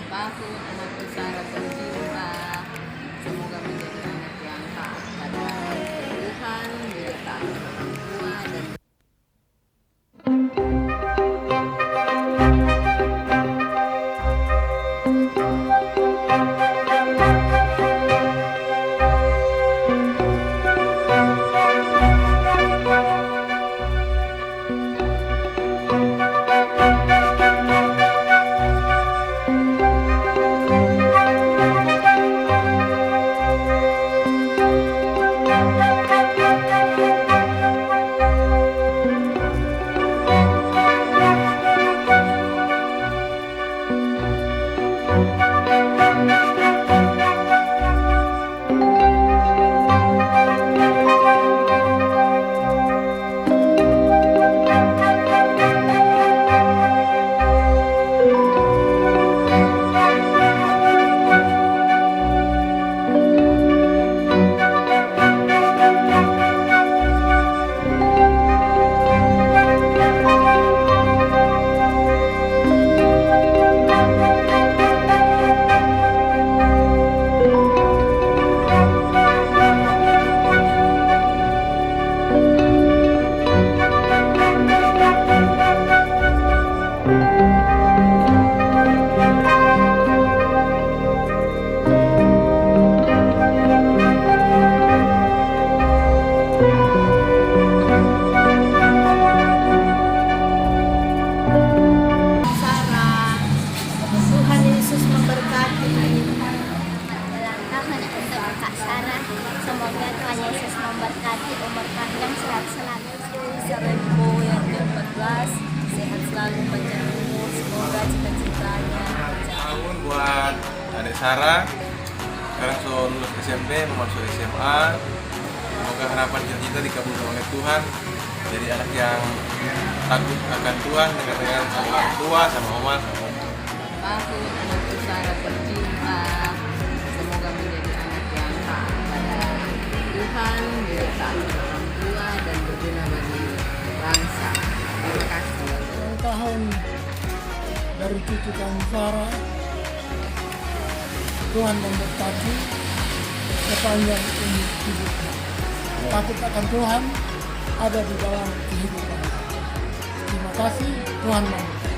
tahun anakku sangat tercinta. Semoga menjadi anak yang taat pada Tuhan, dia taat pada orang tua dan Tuhan Yesus memberkati. Ulang tahun untuk Kak Sarah. Semoga Tuhan Yesus memberkati, umur panjang, sehat selalu. Sarah Ibu yang ke-14, sehat selalu, panjang umur, semoga cita-citanya tercapai. Tahun buat adik Sarah, sekarang sudah lulus SMP, mau masuk SMA. Semoga harapan cita-cita dikabulkan oleh Tuhan. Jadi anak yang takut akan Tuhan, dengan sama orang tua, sama oma, sama opa. Tahun anakku sangat tercinta. Semoga menjadi anak yang taat pada Tuhan, dia taat pada orang tua dan berguna bagi bangsa. Terima kasih. Ulang tahun dari cucu kami Sarah. Tuhan memberkati sepanjang umur hidupnya. Takut akan Tuhan ada di dalam kehidupan. Terima kasih, Tuhan memberkati.